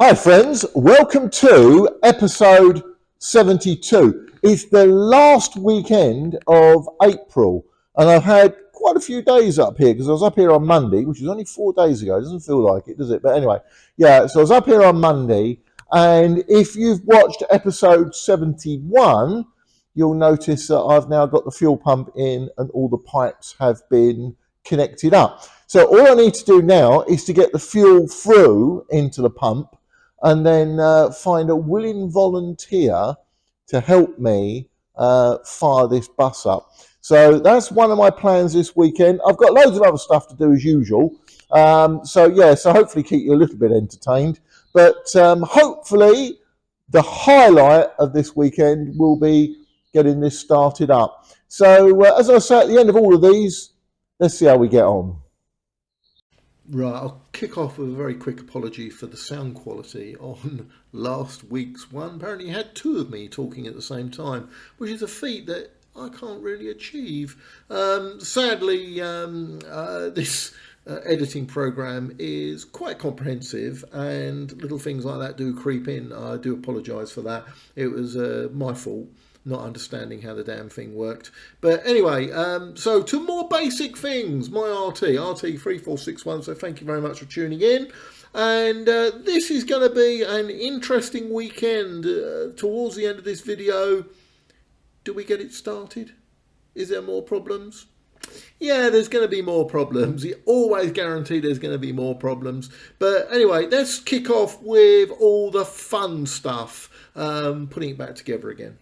Hi friends, welcome to episode 72. It's the last weekend of April and I've had quite a few days up here because I was up here on Monday, which was only 4 days ago. It doesn't feel like it, does it? But anyway, yeah, so I was up here on Monday, and if you've watched episode 71, you'll notice that I've now got the fuel pump in and all the pipes have been connected up. So all I need to do now is to get the fuel through into the pump and then find a willing volunteer to help me fire this bus up. So that's one of my plans this weekend. I've got loads of other stuff to do as usual. So hopefully keep you a little bit entertained. But hopefully the highlight of this weekend will be getting this started up. So as I say at the end of all of these, let's see how we get on. Right, I'll kick off with a very quick apology for the sound quality on last week's one. Apparently you had two of me talking at the same time, which is a feat that I can't really achieve. Sadly, this editing program is quite comprehensive and little things like that do creep in. I do apologise for that. It was my fault, not understanding how the damn thing worked. But anyway, so to more basic things, my RT3461, so thank you very much for tuning in. And this is going to be an interesting weekend. Towards the end of this video, do we get it started? Is there more problems? Yeah, there's going to be more problems. You always guarantee there's going to be more problems. But anyway, let's kick off with all the fun stuff, putting it back together again.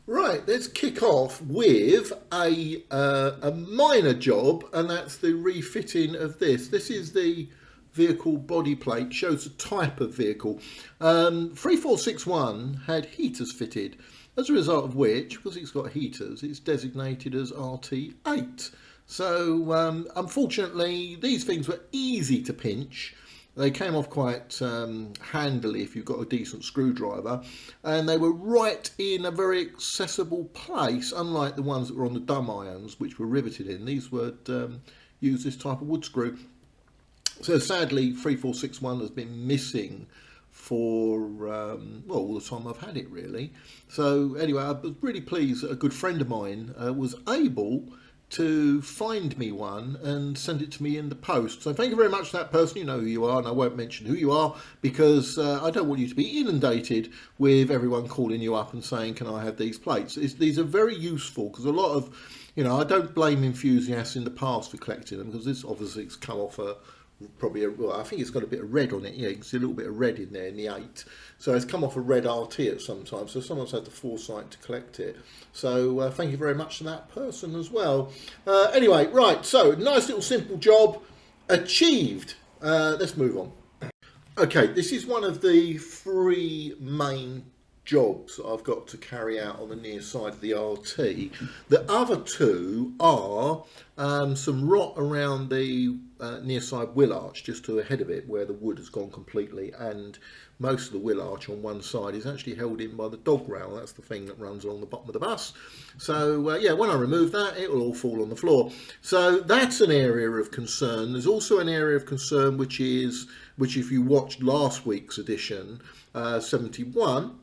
Right, let's kick off with a minor job, and that's the refitting of this. This is the vehicle body plate, shows the type of vehicle. 3461 had heaters fitted, as a result of which, because it's got heaters, it's designated as RT8. So unfortunately, these things were easy to pinch. They came off quite handily if you've got a decent screwdriver, and they were right in a very accessible place, unlike the ones that were on the dumb irons, which were riveted in. These would use this type of wood screw. So sadly, 3461 has been missing for all the time I've had it, really. So anyway, I was really pleased that a good friend of mine was able to find me one and send it to me in the post. So thank you very much to that person. You know who you are, and I won't mention who you are because I don't want you to be inundated with everyone calling you up and saying, can I have these plates? These are very useful because a lot of, I don't blame enthusiasts in the past for collecting them, because this obviously it's come off I think it's got a bit of red on it. Yeah, you can see a little bit of red in there in the 8. So it's come off a red RT at some time. So someone's had the foresight to collect it. So thank you very much to that person as well. Anyway, right. So nice little simple job achieved. Let's move on. Okay, this is one of the 3 main jobs I've got to carry out on the near side of the RT. The other 2 are some rot around the near side wheel arch, just to the head of it where the wood has gone completely, and most of the wheel arch on one side is actually held in by the dog rail. That's the thing that runs along the bottom of the bus. So when I remove that, it will all fall on the floor. So that's an area of concern. There's also an area of concern which if you watched last week's edition, 71,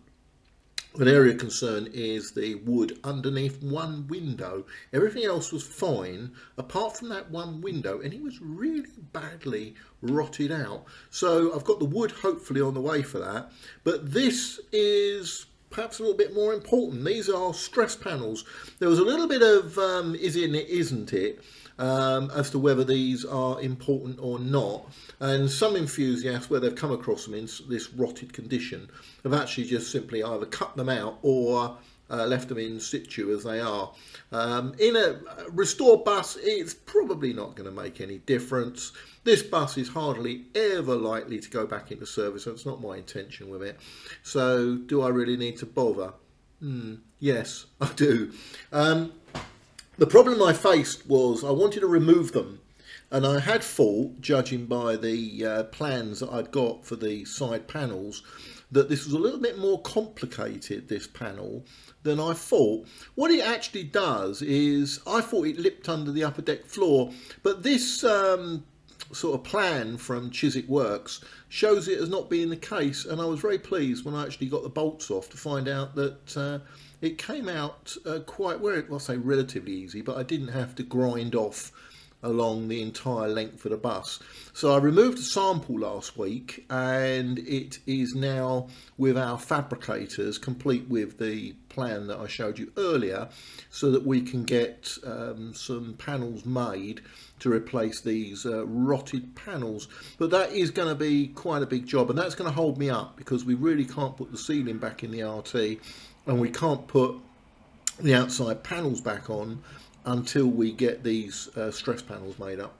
an area of concern is the wood underneath one window. Everything else was fine apart from that one window, and it was really badly rotted out. So I've got the wood hopefully on the way for that, but this is perhaps a little bit more important. These are stress panels. There was a little bit of is it and it isn't it as to whether these are important or not, and some enthusiasts, where they've come across them in this rotted condition, have actually just simply either cut them out or left them in situ as they are. In a restored bus, it's probably not going to make any difference. This bus is hardly ever likely to go back into service, so it's not my intention with it. So do I really need to bother? Yes, I do. The problem I faced was I wanted to remove them, and I had thought, judging by the plans that I'd got for the side panels, that this was a little bit more complicated, this panel, than I thought. What it actually does is, I thought it lipped under the upper deck floor, but this sort of plan from Chiswick Works shows it as not being the case, and I was very pleased when I actually got the bolts off to find out that it came out quite, well, I'll say relatively easy, but I didn't have to grind off along the entire length of the bus. So I removed a sample last week, and it is now with our fabricators, complete with the plan that I showed you earlier, so that we can get some panels made to replace these rotted panels. But that is going to be quite a big job, and that's going to hold me up, because we really can't put the ceiling back in the RT, and we can't put the outside panels back on until we get these stress panels made up.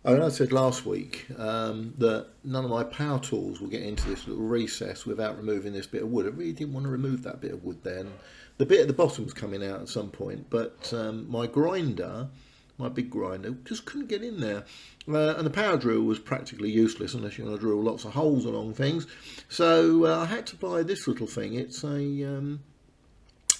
I said last week that none of my power tools will get into this little recess without removing this bit of wood. I really didn't want to remove that bit of wood then. The bit at the bottom's coming out at some point, but my grinder, my big grinder, just couldn't get in there. And the power drill was practically useless unless you want to drill lots of holes along things. So I had to buy this little thing. It's a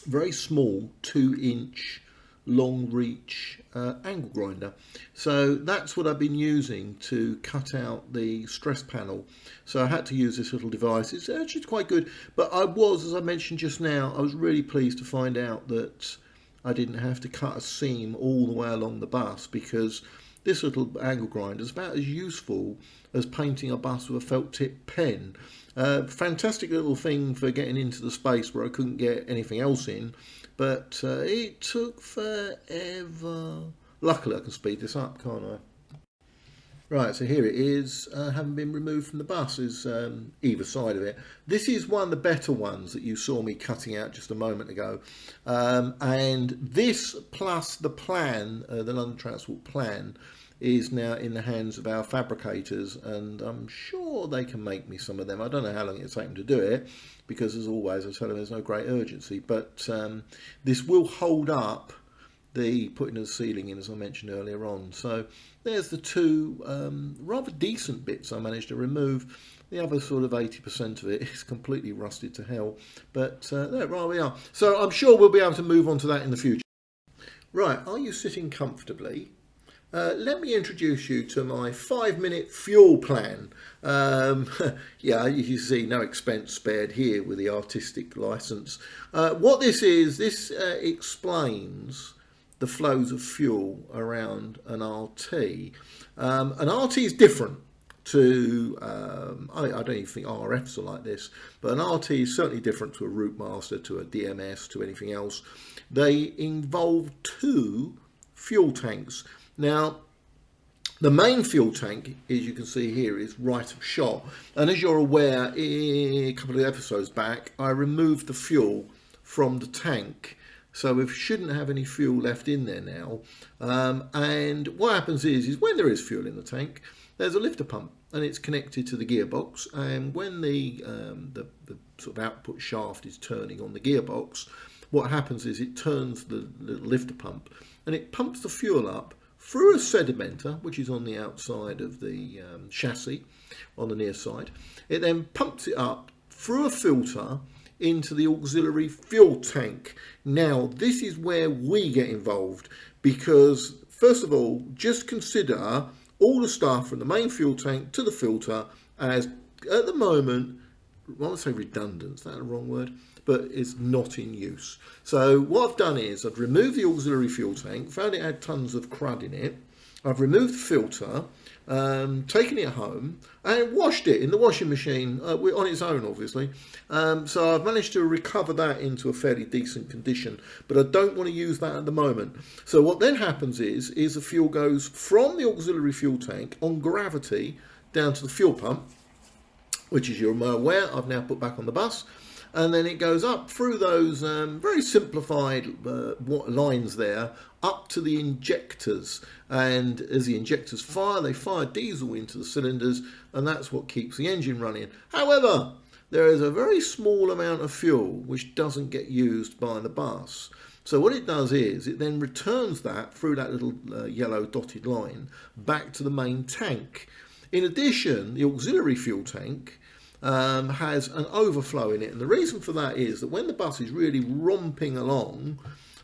very small 2-inch long reach angle grinder. So that's what I've been using to cut out the stress panel. So I had to use this little device. It's actually quite good, but I was, as I mentioned just now, I was really pleased to find out that I didn't have to cut a seam all the way along the bus, because this little angle grinder is about as useful as painting a bus with a felt tip pen. Fantastic little thing for getting into the space where I couldn't get anything else in, but it took forever. Luckily I can speed this up, can't I? Right, so here it is, having been removed from the bus, is either side of it. This is one of the better ones that you saw me cutting out just a moment ago. And this plus the plan, the London Transport plan, is now in the hands of our fabricators, and I'm sure they can make me some of them. I don't know how long it'll take them to do it, because as always I tell them there's no great urgency, but this will hold up the putting of the ceiling in, as I mentioned earlier on. So there's the two rather decent bits I managed to remove. The other sort of 80% of it is completely rusted to hell, but there, right we are. So I'm sure we'll be able to move on to that in the future. Right, are you sitting comfortably? Let me introduce you to my 5-minute fuel plan. Yeah, you can see no expense spared here with the artistic license. What this is, this explains the flows of fuel around an RT. An RT is different to, I don't even think RFs are like this, but an RT is certainly different to a Route Master, to a DMS, to anything else. They involve 2 fuel tanks. Now, the main fuel tank, as you can see here, is right of shot. And as you're aware, a couple of episodes back, I removed the fuel from the tank. So we shouldn't have any fuel left in there now. And what happens is when there is fuel in the tank, there's a lifter pump, and it's connected to the gearbox. And when the sort of output shaft is turning on the gearbox, what happens is it turns the lifter pump, and it pumps the fuel up through a sedimenter, which is on the outside of the chassis, on the near side. It then pumps it up through a filter into the auxiliary fuel tank. Now, this is where we get involved, because first of all, just consider all the stuff from the main fuel tank to the filter as, at the moment, I want to say redundant, is that the wrong word? But it's not in use. So what I've done is I've removed the auxiliary fuel tank, found it had tons of crud in it. I've removed the filter, taken it home and washed it in the washing machine on its own, obviously. So I've managed to recover that into a fairly decent condition, but I don't want to use that at the moment. So what then happens is the fuel goes from the auxiliary fuel tank on gravity down to the fuel pump, which, as you're aware, I've now put back on the bus. And then it goes up through those very simplified lines there, up to the injectors. And as the injectors fire, they fire diesel into the cylinders, and that's what keeps the engine running. However, there is a very small amount of fuel which doesn't get used by the bus. So what it does is it then returns that through that little yellow dotted line back to the main tank. In addition, the auxiliary fuel tank has an overflow in it, and the reason for that is that when the bus is really romping along,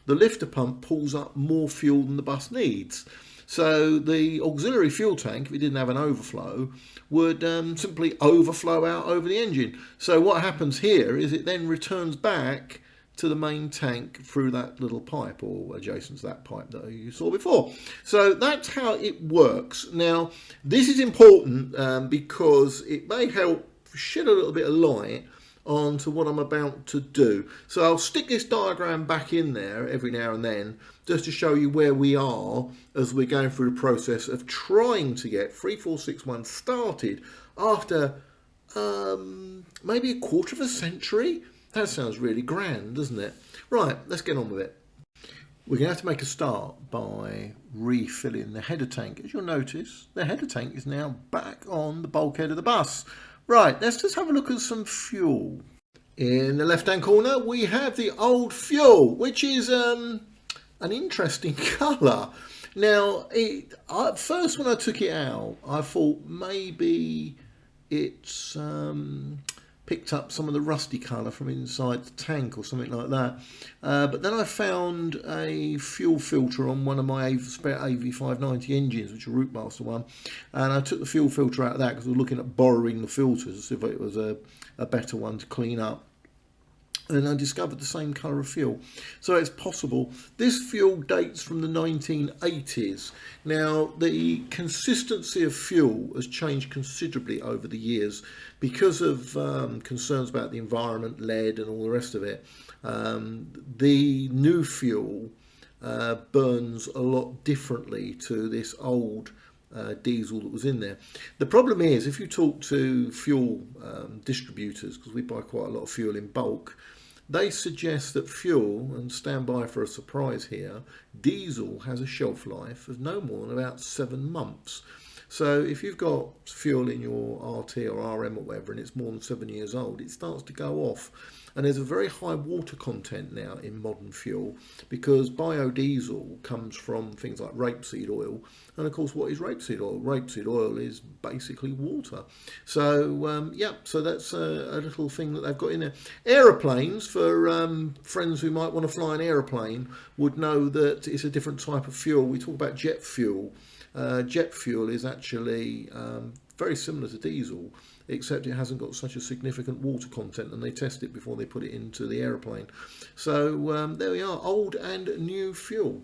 the lifter pump pulls up more fuel than the bus needs. So the auxiliary fuel tank, if it didn't have an overflow, would simply overflow out over the engine. So what happens here is it then returns back to the main tank through that little pipe, or adjacent to that pipe that you saw before. So that's how it works. Now, this is important because it may help shed a little bit of light onto what I'm about to do. So I'll stick this diagram back in there every now and then just to show you where we are as we're going through the process of trying to get 3461 started after maybe a quarter of a century. That sounds really grand, doesn't it? Right, let's get on with it. We're going to have to make a start by refilling the header tank. As you'll notice, the header tank is now back on the bulkhead of the bus. Right, let's just have a look at some fuel. In the left-hand corner, we have the old fuel, which is an interesting colour. Now, at first when I took it out, I thought maybe it's picked up some of the rusty colour from inside the tank or something like that. But then I found a fuel filter on one of my spare AV590 engines, which is a Routemaster one, and I took the fuel filter out of that because I was looking at borrowing the filters to see if it was a better one to clean up. And I discovered the same colour of fuel. So it's possible. This fuel dates from the 1980s. Now, the consistency of fuel has changed considerably over the years because of concerns about the environment, lead and all the rest of it. The new fuel burns a lot differently to this old diesel that was in there. The problem is, if you talk to fuel distributors, because we buy quite a lot of fuel in bulk, they suggest that fuel, and stand by for a surprise here, diesel has a shelf life of no more than about 7 months. So if you've got fuel in your RT or RM or whatever and it's more than 7 years old, it starts to go off. And there's a very high water content now in modern fuel because biodiesel comes from things like rapeseed oil. And of course, what is rapeseed oil? Rapeseed oil is basically water. So, so that's a little thing that they've got in there. Aeroplanes, for friends who might want to fly an aeroplane, would know that it's a different type of fuel. We talk about jet fuel. Jet fuel is actually very similar to diesel, except it hasn't got such a significant water content, and they test it before they put it into the aeroplane. So there we are, old and new fuel.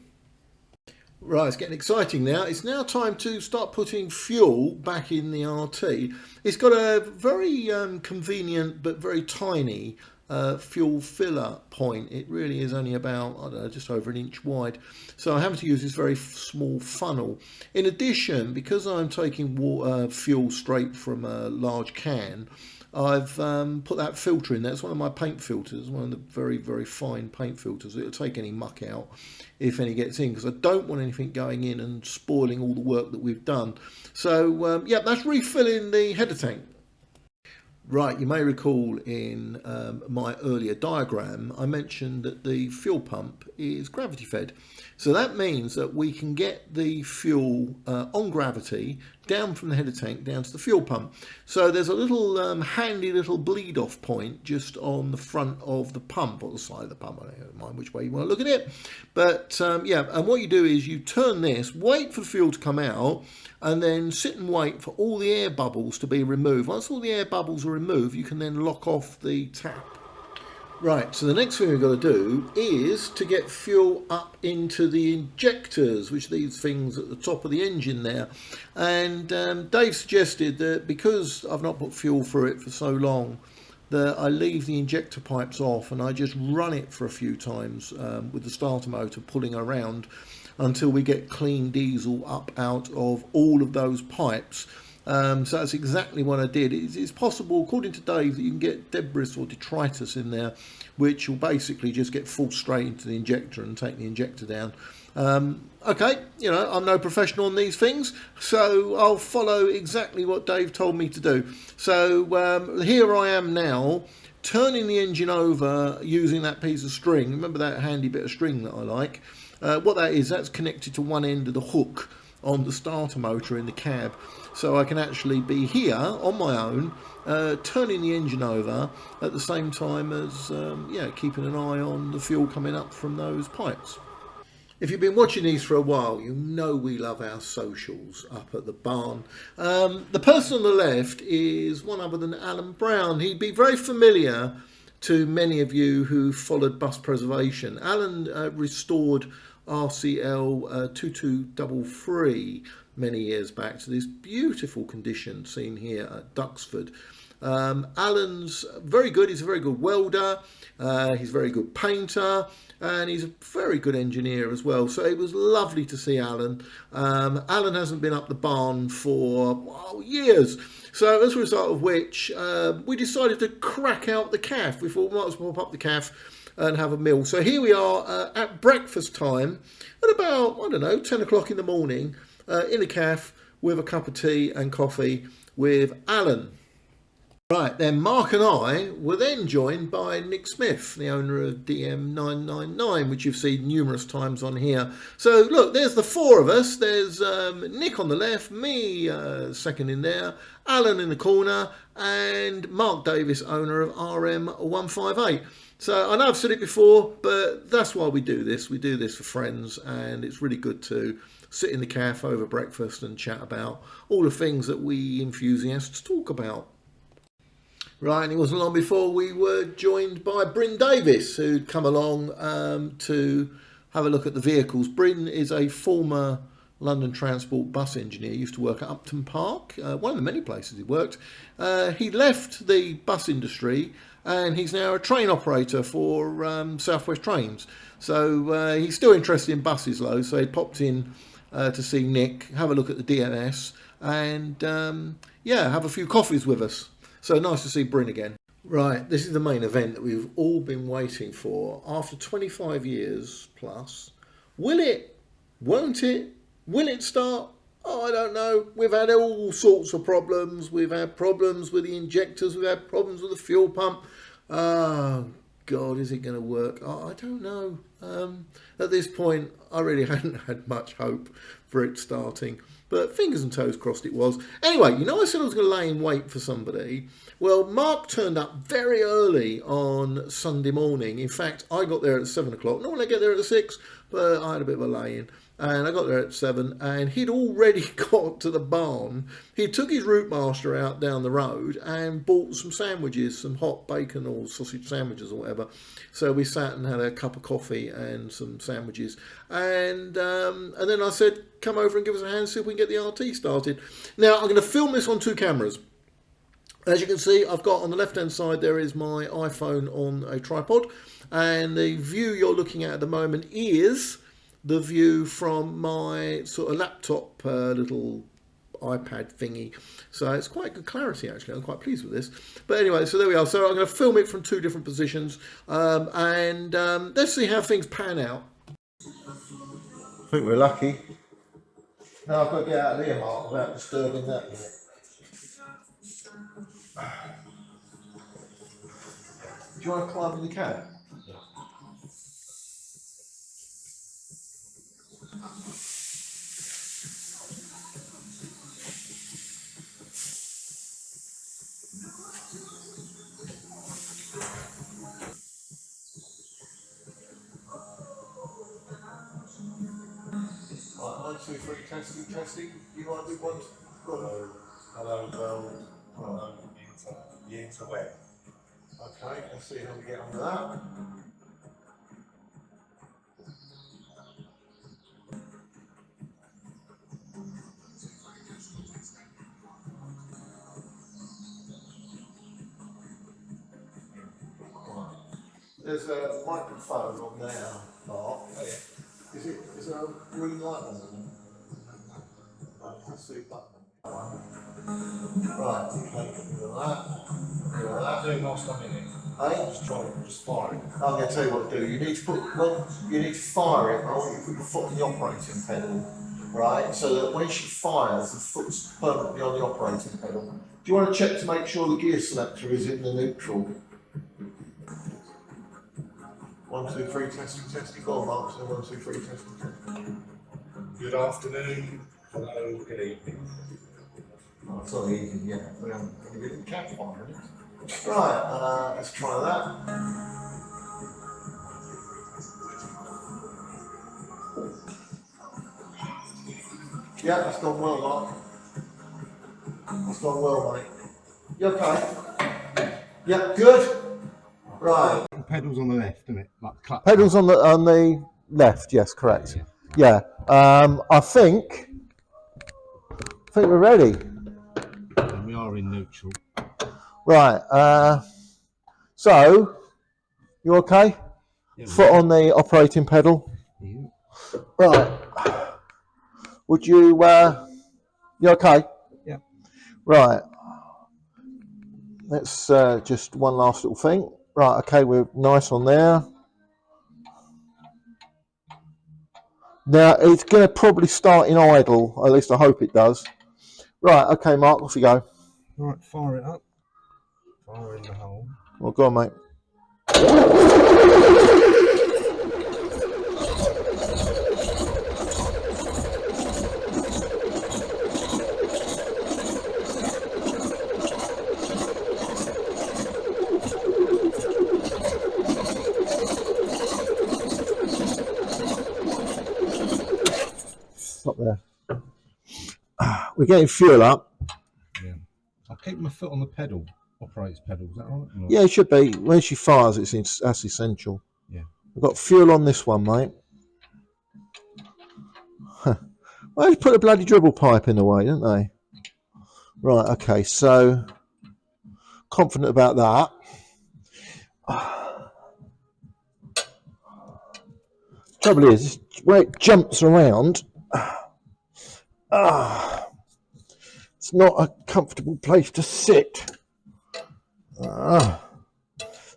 Right, it's getting exciting now. It's now time to start putting fuel back in the RT. It's got a very convenient but very tiny fuel filler point. It really is only about, I don't know, just over 1 inch wide. So I'm having to use this very small funnel. In addition, because I'm taking fuel straight from a large can, I've put that filter in there. It's one of my paint filters, one of the very, very fine paint filters. It'll take any muck out if any gets in, because I don't want anything going in and spoiling all the work that we've done. So, yeah, that's refilling the header tank. Right, you may recall in my earlier diagram, I mentioned that the fuel pump is gravity fed. So that means that we can get the fuel on gravity down from the header tank down to the fuel pump. So there's a little handy little bleed off point just on the front of the pump, or the side of the pump, I don't mind which way you want to look at it. But yeah, and what you do is you turn this, wait for the fuel to come out, and then sit and wait for all the air bubbles to be removed. Once all the air bubbles are removed, you can then lock off the tap. Right, so the next thing we've got to do is to get fuel up into the injectors, which are these things at the top of the engine there. And Dave suggested that because I've not put fuel through it for so long, that I leave the injector pipes off and I just run it for a few times with the starter motor pulling around until we get clean diesel up out of all of those pipes. So that's exactly what I did. It's possible, according to Dave, that you can get debris or detritus in there, which will basically just get full straight into the injector and take the injector down. Okay, you know, I'm no professional on these things, so I'll follow exactly what Dave told me to do. So here I am now, turning the engine over using that piece of string. Remember that handy bit of string that I like? What that is, that's connected to one end of the hook on the starter motor in the cab. So I can actually be here on my own, turning the engine over at the same time as yeah, keeping an eye on the fuel coming up from those pipes. If you've been watching these for a while, you know we love our socials up at the barn. The person on the left is one other than Alan Brown. He'd be very familiar to many of you who followed bus preservation. Alan restored RCL 2233 many years back to this beautiful condition seen here at Duxford. Alan's very good. He's a very good welder. He's a very good painter, and he's a very good engineer as well. So it was lovely to see Alan. Alan hasn't been up the barn for years. So as a result of which, we decided to crack out the calf. We thought we might as well pop up the calf and have a meal. So here we are at breakfast time at about, I don't know, 10 o'clock in the morning in the calf with a cup of tea and coffee with Alan. Right, then Mark and I were then joined by Nick Smith, the owner of DM999, which you've seen numerous times on here. So look, there's the four of us. There's Nick on the left, me second in there, Alan in the corner, and Mark Davis, owner of RM158. So I know I've said it before, but that's why we do this. We do this for friends, and it's really good to sit in the cafe over breakfast and chat about all the things that we enthusiasts talk about. Right, and it wasn't long before we were joined by Bryn Davis, who'd come along to have a look at the vehicles. Bryn is a former London Transport bus engineer, used to work at Upton Park, one of the many places he worked. He left the bus industry and he's now a train operator for South West Trains. So he's still interested in buses though, so he popped in to see Nick, have a look at the DNS and have a few coffees with us. So nice to see Bryn again. Right, this is the main event that we've all been waiting for after 25 years plus. Will it? Won't it? Will it start? Oh, I don't know. We've had all sorts of problems. We've had problems with the injectors. We've had problems with the fuel pump. Oh, God, is it going to work? Oh, I don't know. At this point, I really hadn't had much hope for it starting. But fingers and toes crossed it was. Anyway, you know I said I was going to lay in wait for somebody? Well, Mark turned up very early on Sunday morning. In fact, I got there at 7 o'clock. Normally I get there at 6, but I had a bit of a lay-in. And I got there at 7, and he'd already got to the barn. He took his route master out down the road and bought some sandwiches, some hot bacon or sausage sandwiches or whatever. So we sat and had a cup of coffee and some sandwiches. And then I said, come over and give us a hand, see if we can get the RT started. Now, I'm going to film this on 2 cameras. As you can see, I've got on the left-hand side, there is my iPhone on a tripod. And the view you're looking at the moment is the view from my sort of laptop little iPad thingy. So it's quite good clarity actually. I'm quite pleased with this. But anyway, so there we are. So I'm going to film it from 2 different positions and let's see how things pan out. I think we're lucky. Now I've got to get out of here, Mark, without disturbing that yet. Do you want to climb in the cab? Right, 1, 2, 3, testing. You want to do one? Hello, Into where? Okay, let's see how we get on with that. There's a microphone on there, Mark. Oh, yeah. Is there a green light on there? Let's see button. Right, okay, do that. Do most of it. Hey? Just fire it. I'm going to tell you what to do. You need to fire it. I want you to put your foot on the operating pedal, right? So that when she fires, the foot's permanently on the operating pedal. Do you want to check to make sure the gear selector is in the neutral? 1, 2, 3, testing. Go on, Mark. So 1, 2, 3, testing. Good afternoon. Hello. Good evening. Oh, it's not easy yet. We haven't been in the cab 5 minutes. Right, let's try that. Yeah, that's gone well, Mark. That's gone well, mate. You okay? Yeah, good. Right. The pedals on the left, isn't it? Like the clutch. Pedals on the left. Yes, correct. Yeah. I think we're ready. And we are in neutral. Right. So you okay? Yeah, Foot on the operating pedal. Yeah. Right. Would you? You okay? Yeah. Right. Let's just one last little thing. Right. Okay, we're nice on there. Now it's going to probably start in idle. At least I hope it does. Right. Okay, Mark. Off you go. All right, fire it up. Fire in the hole. Well, go on, mate. Stop there. We're getting fuel up. Yeah. I'll keep my foot on the pedal. Operates pedal. Is that right? Or- Yeah, it should be. When she fires, that's essential. Yeah. We've got fuel on this one, mate. Huh. Well, they put a bloody dribble pipe in the way, didn't they? Right, okay, so confident about that. Trouble is, where it jumps around, it's not a comfortable place to sit.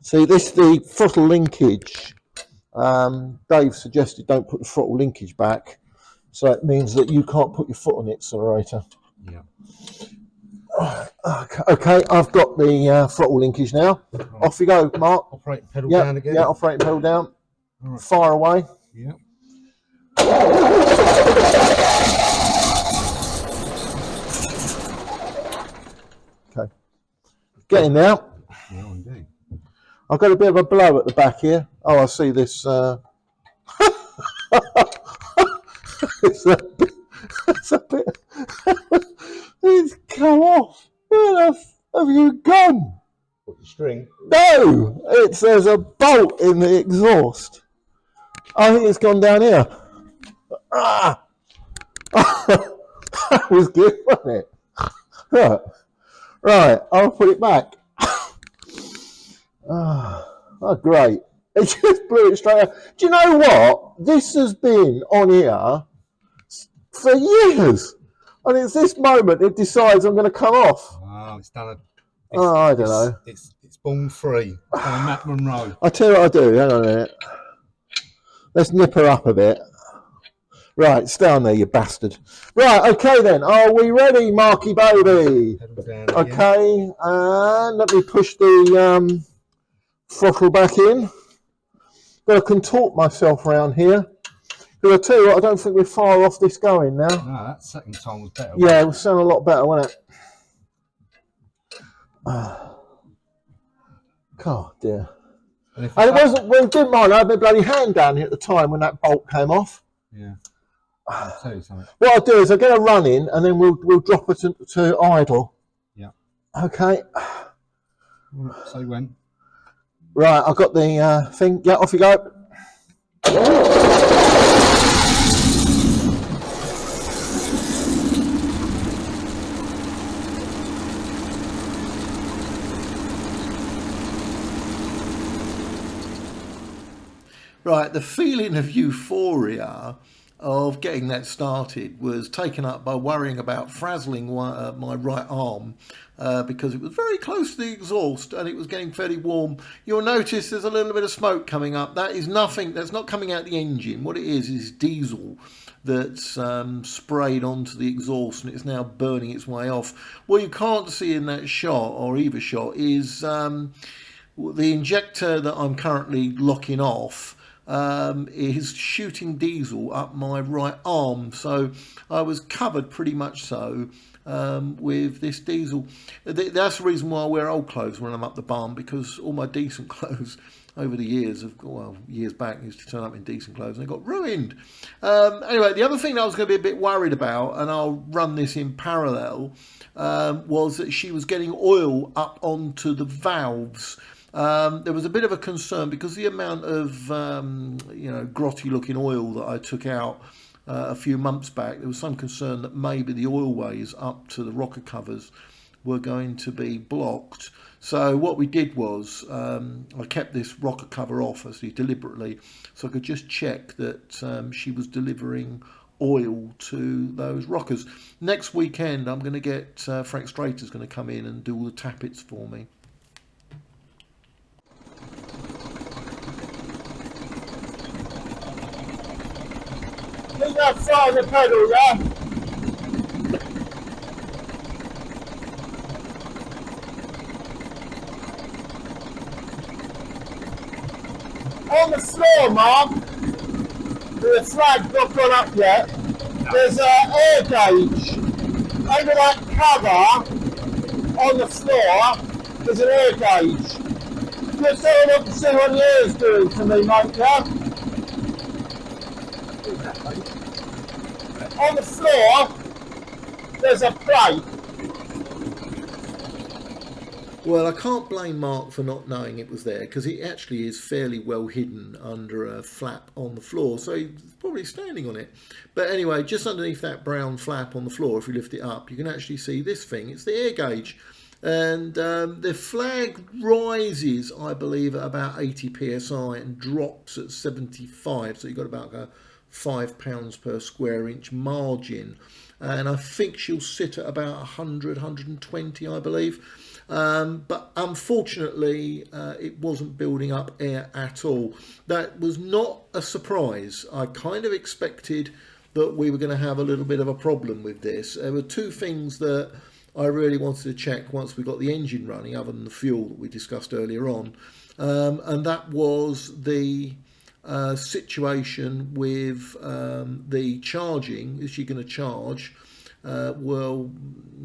See, the throttle linkage. Dave suggested don't put the throttle linkage back, so it means that you can't put your foot on the accelerator. Yeah. Okay, I've got the throttle linkage now. Right. Off you go, Mark. Operating pedal down again. Yeah, operating pedal down. Right. Fire away. Yeah. Okay. Get in there. Yeah, indeed. I've got a bit of a blow at the back here. Oh, I see this. It's a bit. It's come off. Where the f have you gone? What, the string? No, there's a bolt in the exhaust. I think it's gone down here. That was good, wasn't it? Right, I'll put it back. Oh, great. It just blew it straight out. Do you know what? This has been on here for years. And it's this moment it decides I'm going to come off. Oh, it's done I don't know. It's born free. It's done a Matt Monroe. I'll tell you what I'll do. Hang on a minute. Let's nip her up a bit. Right, stay on there, you bastard. Right, okay then. Are we ready, Marky baby? Okay, and let me push the throttle back in. Got to contort myself around here. Because I tell you what, I don't think we're far off this going now. No, that second time was better. Yeah, it will sound a lot better, won't it? God dear. And it wasn't, we didn't mind, I had my bloody hand down here at the time when that bolt came off. Yeah. I'll tell you something. What I'll do is I'll get a run in and then we'll drop it to idle. Yeah. Okay. So when? Right, I've got the thing. Yeah, off you go. Right, the feeling of euphoria of getting that started was taken up by worrying about frazzling my right arm because it was very close to the exhaust and it was getting fairly warm. You'll notice there's a little bit of smoke coming up. That is nothing, that's not coming out the engine. What it is diesel that's sprayed onto the exhaust and it's now burning its way off. What you can't see in that shot, or either shot, is the injector that I'm currently locking off is shooting diesel up my right arm, so I was covered pretty much so with this diesel. That's the reason why I wear old clothes when I'm up the bum, because all my decent clothes over the years of, well, years back, used to turn up in decent clothes and it got ruined. Anyway, the other thing that I was going to be a bit worried about, and I'll run this in parallel, was that she was getting oil up onto the valves. There was a bit of a concern because the amount of grotty looking oil that I took out a few months back. There was some concern that maybe the oil ways up to the rocker covers were going to be blocked. So what we did was I kept this rocker cover off, actually deliberately, so I could just check that she was delivering oil to those rockers. Next weekend I'm going to get Frank Strater's going to come in and do all the tappets for me. Keep that foot on the pedal, yeah? On the floor, Mark, the flag's not gone up yet, there's an air gauge under that cover on the floor. There's an air gauge. Just have a look to see what the air's doing to me, mate, yeah? On the floor, there's a plate. Well, I can't blame Mark for not knowing it was there, because it actually is fairly well hidden under a flap on the floor, so he's probably standing on it. But anyway, just underneath that brown flap on the floor, if you lift it up, you can actually see this thing. It's the air gauge. And the flag rises, I believe, at about 80 psi and drops at 75, so you've got about £5 per square inch margin. And I think she'll sit at about 100, 120, I believe. But unfortunately, it wasn't building up air at all. That was not a surprise. I kind of expected that we were going to have a little bit of a problem with this. There were two things that I really wanted to check once we got the engine running, other than the fuel that we discussed earlier on. And that was the situation with the charging. Is she going to charge? Well,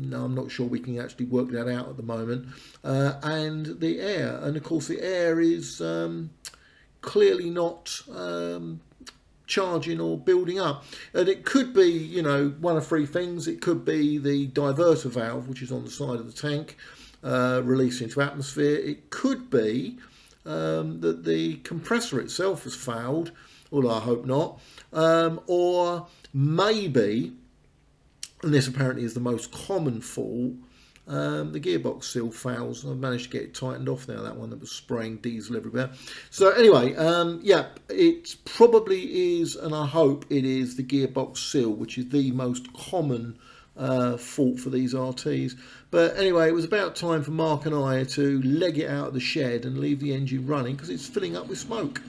no, I'm not sure we can actually work that out at the moment. And the air, and of course the air is clearly not charging or building up. And it could be, you know, one of three things. It could be the diverter valve, which is on the side of the tank, releasing into atmosphere. It could be that the compressor itself has failed, although I hope not. Or maybe, and this apparently is the most common fault, the gearbox seal fails. I've managed to get it tightened off now, that one that was spraying diesel everywhere. So anyway, yeah, it probably is, and I hope it is, the gearbox seal, which is the most common fault for these RTs. But anyway, it was about time for Mark and I to leg it out of the shed and leave the engine running, because it's filling up with smoke.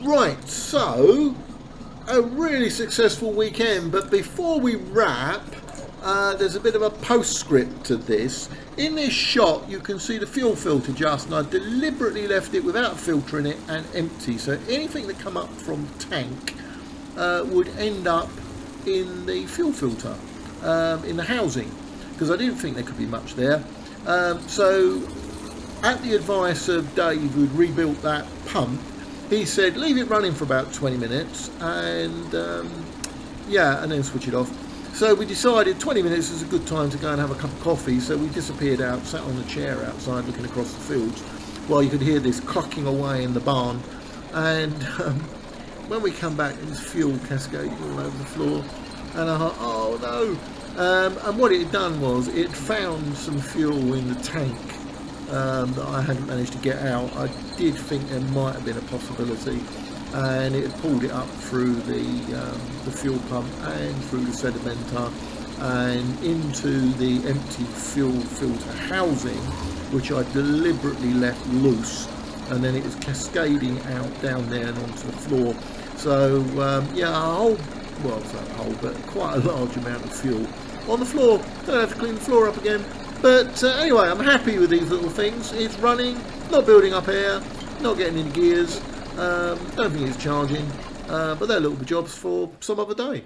Right, so a really successful weekend, but before we wrap, there's a bit of a postscript to this. In this shot you can see the fuel filter just, and I deliberately left it without filtering it and empty, so anything that come up from the tank would end up in the fuel filter, in the housing, because I didn't think there could be much there. So at the advice of Dave, who'd rebuilt that pump, he said leave it running for about 20 minutes and yeah, and then switch it off. So we decided 20 minutes is a good time to go and have a cup of coffee, so we disappeared out, sat on the chair outside looking across the fields while you could hear this clucking away in the barn. And when we come back, there was fuel cascading all over the floor, and I thought, oh no. And what it had done was it found some fuel in the tank that I hadn't managed to get out. I did think there might have been a possibility, and it had pulled it up through the fuel pump and through the sedimenter and into the empty fuel filter housing, which I deliberately left loose, and then it was cascading out down there and onto the floor. So yeah, a whole, well, it's not a whole, but quite a large amount of fuel on the floor. Don't have to clean the floor up again. But anyway, I'm happy with these little things. It's running, not building up air, not getting any gears. Don't think it's charging, but they're little jobs for some other day.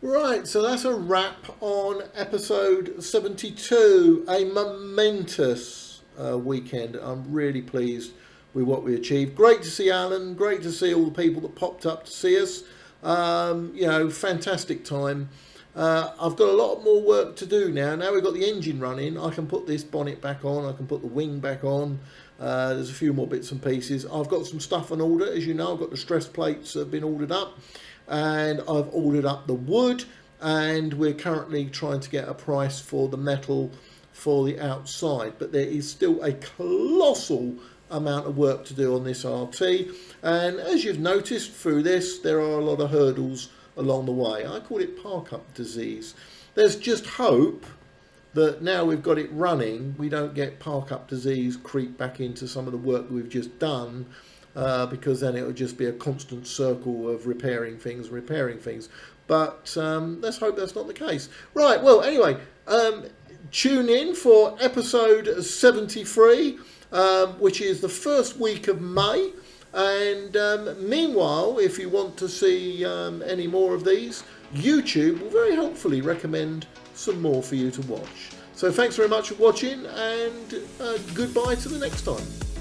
Right, so that's a wrap on episode 72. A momentous weekend. I'm really pleased with what we achieved. Great to see Alan. Great to see all the people that popped up to see us. You know, fantastic time. I've got a lot more work to do now. Now we've got the engine running, I can put this bonnet back on, I can put the wing back on. There's a few more bits and pieces. I've got some stuff on order, as you know. I've got the stress plates that have been ordered up, and I've ordered up the wood, and we're currently trying to get a price for the metal for the outside. But there is still a colossal amount of work to do on this RT, and as you've noticed through this, there are a lot of hurdles along the way. I call it park up disease. There's just hope that now we've got it running, we don't get park up disease creep back into some of the work we've just done, because then it would just be a constant circle of repairing things. But let's hope that's not the case. Right, well, anyway, tune in for episode 73, which is the first week of May. And meanwhile, if you want to see any more of these, YouTube will very helpfully recommend some more for you to watch. So thanks very much for watching, and goodbye to the next time.